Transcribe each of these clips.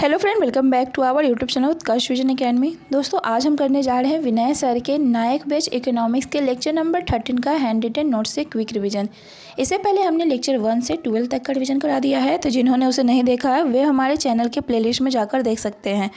Hello friend, welcome back to our YouTube channel Utkarsh vision academy. दोस्तों, आज हम करने जा रहे हैं विनय सर के नायक बैच इकोनॉमिक्स के लेक्चर नंबर 13 का हैंड रिटन नोट से क्विक रिवीजन। इससे पहले हमने लेक्चर 1 से 12 तक का रिवीजन करा दिया है, तो जिन्होंने उसे नहीं देखा है वे हमारे चैनल के प्लेलिस्ट में जाकर देख सकते हैं।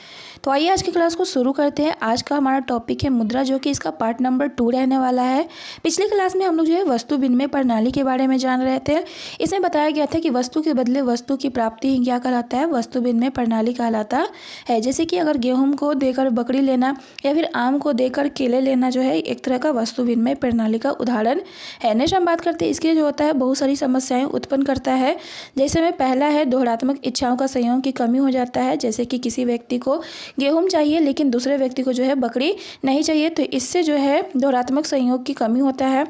तो आइए आज की क्लास को शुरू करते हैं। आज का हमारा टॉपिक है मुद्रा, जो कि इसका पार्ट नंबर 2 रहने वाला है। पिछली क्लास में हम लोग जो है वस्तु विनिमय प्रणाली के बारे में जान रहे थे। इसमें बताया गया था कि वस्तु के बदले वस्तु की प्राप्ति क्या कहलाता है, वस्तु विनिमय प्रणाली कहलाता है। जैसे कि अगर गेहूं को देकर बकरी लेना या फिर आम को देकर केले लेना जो है एक तरह का वस्तु विनिमय प्रणाली का उदाहरण है। नेक्स्ट हम बात करते हैं, इसके जो होता है बहुत सारी समस्याएं उत्पन्न करता है। जैसे में पहला है दोहरात्मक इच्छाओं का संयोग की कमी हो जाता है। जैसे कि किसी व्यक्ति को गेहूं चाहिए लेकिन दूसरे व्यक्ति को जो है बकरी नहीं चाहिए, तो इससे जो है दोहरात्मक संयोग की कमी होता है।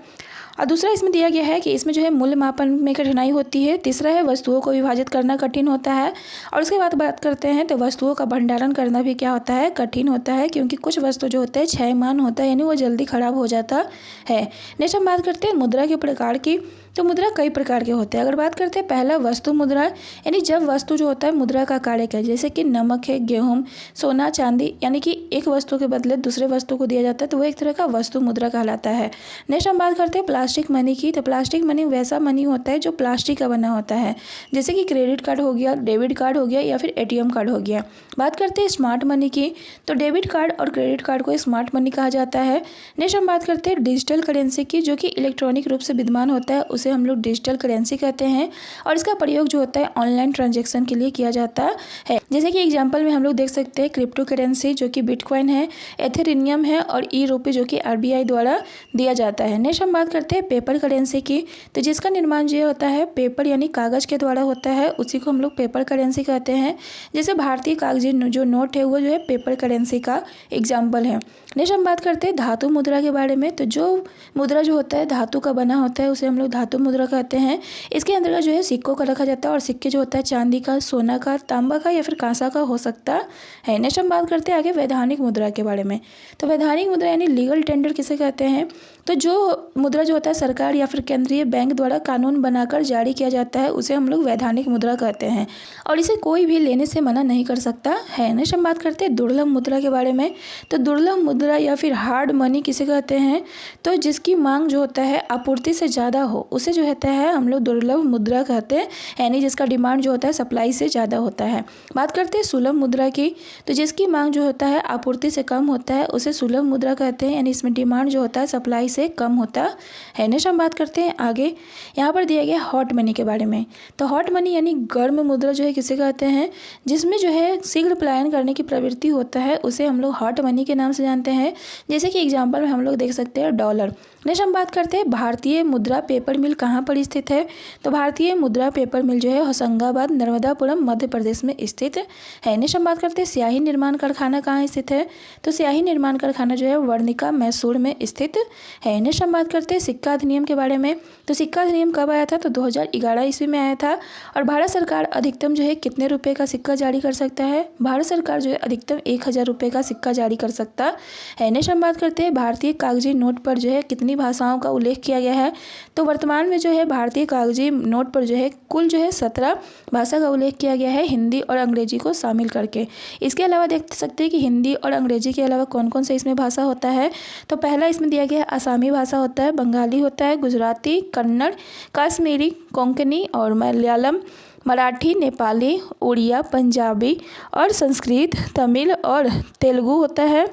और दूसरा इसमें दिया गया है कि इसमें जो है मूल्य मापन में कठिनाई होती है। तीसरा है वस्तुओं को विभाजित करना कठिन होता है। और उसके बाद बात करते हैं तो वस्तुओं का भंडारण करना भी क्या होता है, कठिन होता है, क्योंकि कुछ वस्तु जो होते हैं क्षयमान होता है, यानी वो जल्दी खराब हो जाता है। नेक्स्ट हम बात करते हैं मुद्रा के प्रकार की। तो मुद्रा कई प्रकार के होते हैं। अगर बात करते हैं पहला वस्तु मुद्रा, यानी जब वस्तु जो होता है मुद्रा का कार्य है, जैसे कि नमक है, गेहूं, सोना, चांदी, यानी कि एक वस्तु के बदले दूसरे वस्तु को दिया जाता है, तो वो एक तरह का वस्तु मुद्रा कहलाता है। नेक्स्ट हम बात करते हैं प्लास्टिक मनी की। तो प्लास्टिक मनी वैसा मनी होता है जो प्लास्टिक का बना होता है, जैसे कि क्रेडिट कार्ड हो गया, डेबिट कार्ड हो गया या फिर एटीएम कार्ड हो गया। बात करते हैं स्मार्ट मनी की। तो डेबिट कार्ड और क्रेडिट कार्ड को स्मार्ट मनी कहा जाता है। नेक्स्ट हम बात करते हैं डिजिटल करेंसी की, जो कि इलेक्ट्रॉनिक रूप से विद्यमान होता है, उसे हम लोग डिजिटल करेंसी कहते हैं। और इसका प्रयोग जो होता है ऑनलाइन ट्रांजैक्शन के लिए किया जाता है। जैसे कि एग्जांपल में हम लोग देख सकते हैं क्रिप्टो करेंसी, जो कि बिटकॉइन है, एथेरियम है, और ई रुपये, जो कि आरबीआई द्वारा दिया जाता है। नेक्स्ट हम बात करते हैं पेपर करेंसी की। तो जिसका निर्माण जो होता है पेपर यानी कागज के द्वारा होता है, उसी को हम लोग पेपर करेंसी कहते हैं। जैसे भारतीय कागजी जो नोट है वो जो है पेपर करेंसी का एग्जाम्पल है। नेक्स्ट हम बात करते हैं धातु मुद्रा के बारे में। तो जो मुद्रा जो होता है धातु का बना होता है, उसे हम लोग धातु मुद्रा कहते हैं। इसके अंदर जो है सिक्कों का रखा जाता है, और सिक्के जो होता है चांदी का, सोना का, तांबा का या फिर कांसा का हो सकता है। नेक्स्ट हम बात करते हैं आगे वैधानिक मुद्रा के बारे में। तो वैधानिक मुद्रा यानी लीगल टेंडर किसे कहते हैं, तो जो मुद्रा जो होता है सरकार या फिर केंद्रीय बैंक द्वारा कानून बनाकर जारी किया जाता है, उसे हम लोग वैधानिक मुद्रा कहते हैं, और इसे कोई भी लेने से मना नहीं कर सकता है। नेक्स्ट हम बात करते हैं दुर्लभ मुद्रा के बारे में। तो दुर्लभ मुद्रा या फिर हार्ड मनी किसे कहते हैं, तो जिसकी मांग जो होता है आपूर्ति से ज़्यादा हो, उसे जो होता है हम लोग दुर्लभ मुद्रा कहते हैं, यानी जिसका डिमांड जो होता है सप्लाई से ज़्यादा होता है। बात करते हैं सुलभ मुद्रा की। तो जिसकी मांग जो होता है आपूर्ति से कम होता है, उसे सुलभ मुद्रा कहते हैं, यानी इसमें डिमांड जो होता है सप्लाई से कम होता है। नेक्स्ट हम बात करते हैं आगे, यहाँ पर दिया गया हॉट मनी के बारे में। तो हॉट मनी यानी गर्म मुद्रा जो है किसे कहते हैं, जिसमें जो है शीघ्र पलायन करने की प्रवृत्ति होता है, उसे हम लोग हॉट मनी के नाम से जानते हैं। जैसे कि एग्जाम्पल में हम लोग देख सकते हैं डॉलर। नेक्स्ट हम बात करते हैं भारतीय मुद्रा पेपर मिल कहाँ पर स्थित है। तो भारतीय मुद्रा पेपर मिल जो है होशंगाबाद, नर्मदापुरम, मध्य प्रदेश में स्थित है। नेक्स्ट हम बात करते हैं स्याही निर्माण कारखाना कहाँ स्थित है। तो स्याही निर्माण कारखाना जो है वर्णिका, मैसूर में स्थित है। नेक्स्ट हम बात करते हैं सिक्का अधिनियम के बारे में। तो सिक्का अधिनियम कब आया था, तो 2011 ईस्वी में आया था। और भारत सरकार अधिकतम जो है कितने रुपए का सिक्का जारी कर सकता है, भारत सरकार जो है अधिकतम 1000 रुपये का सिक्का जारी कर सकता है। नेक्स्ट हम बात करते हैं भारतीय कागजी नोट पर जो है कितनी भाषाओं का उल्लेख किया गया है। तो वर्तमान में जो है भारतीय कागजी नोट पर जो है कुल जो है 17 भाषा का उल्लेख किया गया है, हिंदी और अंग्रेजी को शामिल करके। इसके अलावा देख सकते हैं कि हिंदी और अंग्रेजी के अलावा कौन कौन सा इसमें भाषा होता है। तो पहला इसमें दिया गया है आसामी भाषा होता है, बंगाली होता है, गुजराती, कन्नड़, कश्मीरी, कोंकणी और मलयालम, मराठी, नेपाली, उड़िया, पंजाबी और संस्कृत, तमिल और तेलुगु होता है।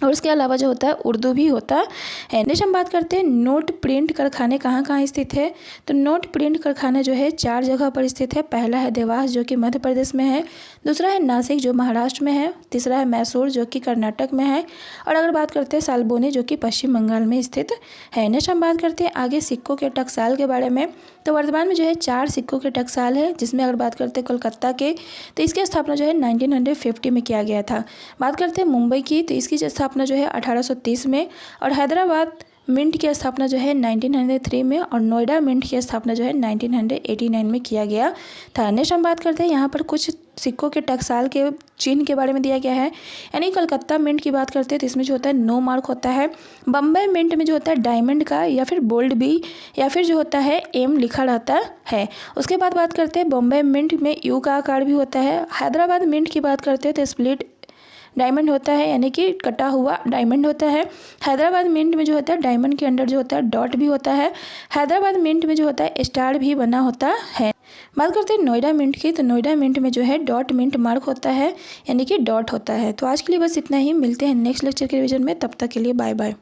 और उसके अलावा जो होता है उर्दू भी होता है। नेक्स्ट हम बात करते हैं नोट प्रिंट कारखाने कहाँ कहाँ स्थित है। तो नोट प्रिंट कारखाना जो है 4 जगह पर स्थित है। पहला है देवास, जो कि मध्य प्रदेश में है। दूसरा है नासिक, जो महाराष्ट्र में है। तीसरा है मैसूर, जो कि कर्नाटक में है। और अगर बात करते हैं सालबोनी, जो कि पश्चिम बंगाल में स्थित है। नेक्स्ट हम बात करते हैं आगे सिक्कों के टकसाल के बारे में। तो वर्तमान में जो है 4 सिक्कों के टकसाल है, जिसमें अगर बात करते हैं कोलकाता के, तो इसकी स्थापना जो है 1950 में किया गया था। बात करते हैं मुंबई की, तो इसकी स्थापना जो है 1830 में। और हैदराबाद मिंट की स्थापना जो है 1903 में और नोएडा मिंट की स्थापना जो है 1989 में किया गया था। नेक्स्ट हम बात करते हैं यहाँ पर कुछ सिक्कों के टकसाल के चिन्ह के बारे में दिया गया है। यानी कलकत्ता मिंट की बात करते हैं तो इसमें जो होता है नो मार्क होता है। बम्बई मिंट में जो होता है डायमंड का या फिर बोल्ड बी या फिर जो होता है एम लिखा रहता है। उसके बाद बात करते हैं बॉम्बे मिंट में यू का आकार भी होता है। हैदराबाद मिंट की बात करते हैं तो स्प्लिट डायमंड होता है, यानी कि कटा हुआ डायमंड होता है। हैदराबाद मिंट में जो होता है डायमंड के अंदर जो होता है डॉट भी होता है। हैदराबाद मिंट में जो होता है स्टार भी बना होता है। बात करते हैं नोएडा मिंट की, तो नोएडा मिंट में जो है डॉट मिंट मार्क होता है, यानी कि डॉट होता है। तो आज के लिए बस इतना ही, मिलते हैं नेक्स्ट लेक्चर के रिवीजन में, तब तक के लिए बाय बाय।